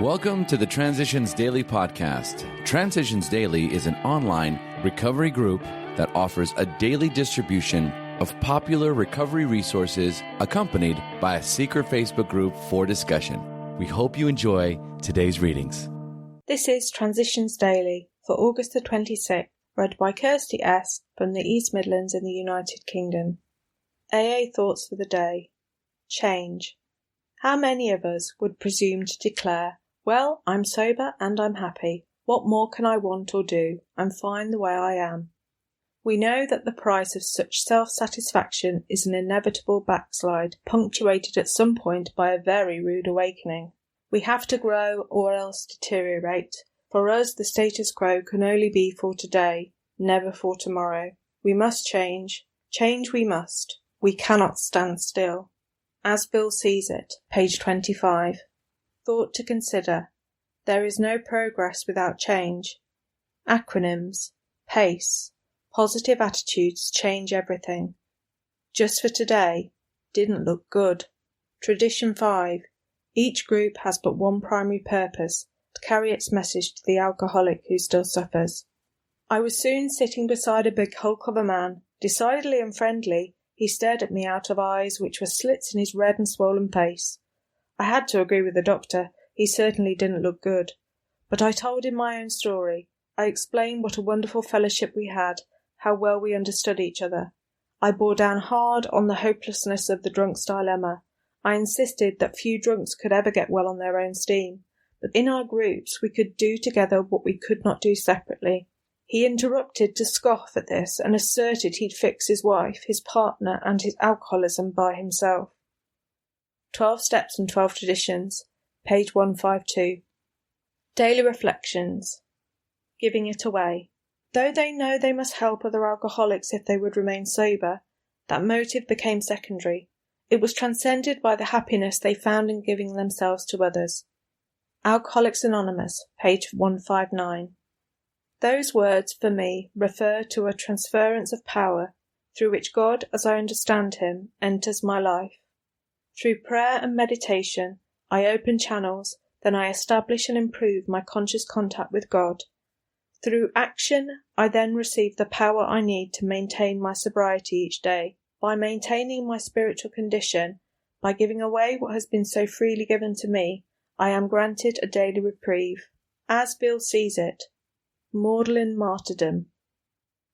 Welcome to the Transitions Daily podcast. Transitions Daily is an online recovery group that offers a daily distribution of popular recovery resources accompanied by a secret Facebook group for discussion. We hope you enjoy today's readings. This is Transitions Daily for August the 26th, read by Kirsty S. from the East Midlands in the United Kingdom. AA Thoughts for the Day. Change. How many of us would presume to declare, "Well, I'm sober and I'm happy. What more can I want or do? I'm fine the way I am." We know that the price of such self-satisfaction is an inevitable backslide, punctuated at some point by a very rude awakening. We have to grow or else deteriorate. For us, the status quo can only be for today, never for tomorrow. We must change. Change we must. We cannot stand still. As Bill sees it, page 25. Thought to consider. There is no progress without change. Acronyms. PACE. Positive attitudes change everything. Just for today. Didn't look good. Tradition 5. Each group has but one primary purpose, to carry its message to the alcoholic who still suffers. I was soon sitting beside a big hulk of a man. Decidedly unfriendly, he stared at me out of eyes which were slits in his red and swollen face. I had to agree with the doctor. He certainly didn't look good. But I told him my own story. I explained what a wonderful fellowship we had, how well we understood each other. I bore down hard on the hopelessness of the drunk's dilemma. I insisted that few drunks could ever get well on their own steam, but in our groups we could do together what we could not do separately. He interrupted to scoff at this and asserted he'd fix his wife, his partner, and his alcoholism by himself. 12 Steps and 12 Traditions, page 152. Daily Reflections. Giving it away. Though they know they must help other alcoholics if they would remain sober, that motive became secondary. It was transcended by the happiness they found in giving themselves to others. Alcoholics Anonymous, page 159. Those words, for me, refer to a transference of power, through which God, as I understand him, enters my life. Through prayer and meditation, I open channels, then I establish and improve my conscious contact with God. Through action, I then receive the power I need to maintain my sobriety each day. By maintaining my spiritual condition, by giving away what has been so freely given to me, I am granted a daily reprieve. As Bill sees it, maudlin martyrdom.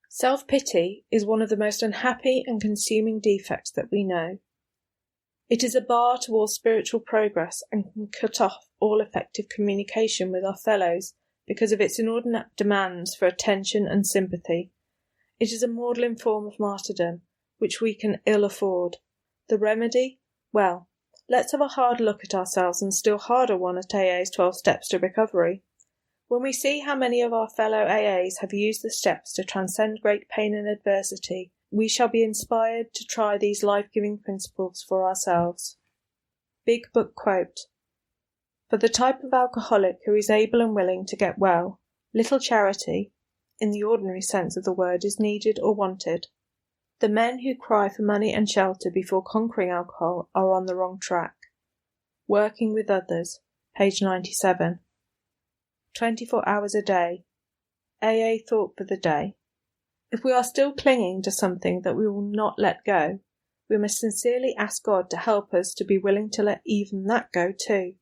Self-pity is one of the most unhappy and consuming defects that we know. It is a bar to all spiritual progress and can cut off all effective communication with our fellows because of its inordinate demands for attention and sympathy. It is a maudlin form of martyrdom, which we can ill afford. The remedy? Well, let's have a hard look at ourselves and still harder one at AA's 12 Steps to Recovery. When we see how many of our fellow AAs have used the steps to transcend great pain and adversity, we shall be inspired to try these life-giving principles for ourselves. Big Book Quote. For the type of alcoholic who is able and willing to get well, little charity, in the ordinary sense of the word, is needed or wanted. The men who cry for money and shelter before conquering alcohol are on the wrong track. Working with others, page 97. 24 hours a day. AA Thought for the Day. If we are still clinging to something that we will not let go, we must sincerely ask God to help us to be willing to let even that go too.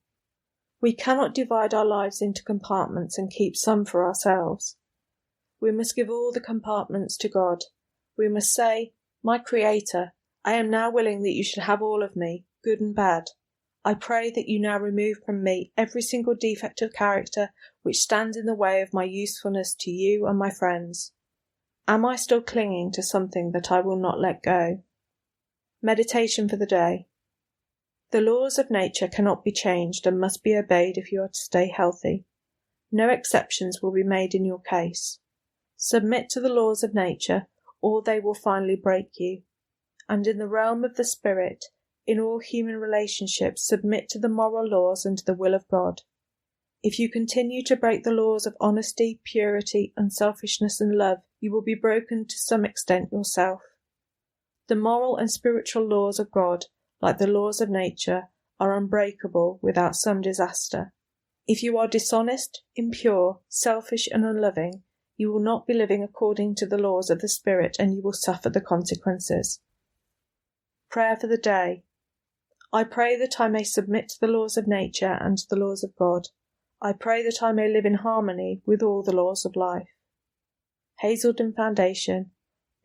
We cannot divide our lives into compartments and keep some for ourselves. We must give all the compartments to God. We must say, "My Creator, I am now willing that you should have all of me, good and bad. I pray that you now remove from me every single defect of character which stands in the way of my usefulness to you and my friends. Am I still clinging to something that I will not let go?" Meditation for the day. The laws of nature cannot be changed and must be obeyed if you are to stay healthy. No exceptions will be made in your case. Submit to the laws of nature, or they will finally break you. And in the realm of the spirit, in all human relationships, submit to the moral laws and to the will of God. If you continue to break the laws of honesty, purity, unselfishness, and love, you will be broken to some extent yourself. The moral and spiritual laws of God, like the laws of nature, are unbreakable without some disaster. If you are dishonest, impure, selfish, and unloving, you will not be living according to the laws of the Spirit, and you will suffer the consequences. Prayer for the day. I pray that I may submit to the laws of nature and to the laws of God. I pray that I may live in harmony with all the laws of life. Hazelden Foundation,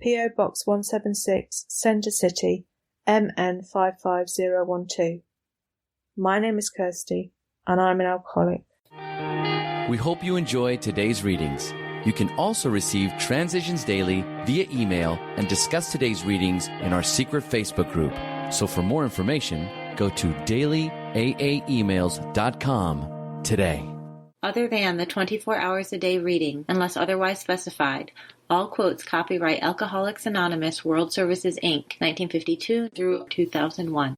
P.O. Box 176, Centre City, MN 55012. My name is Kirsty, and I'm an alcoholic. We hope you enjoyed today's readings. You can also receive Transitions Daily via email and discuss today's readings in our secret Facebook group. So for more information, go to dailyaaemails.com today. Other than the 24 hours a day reading, unless otherwise specified, all quotes copyright Alcoholics Anonymous World Services, Inc., 1952 through 2001.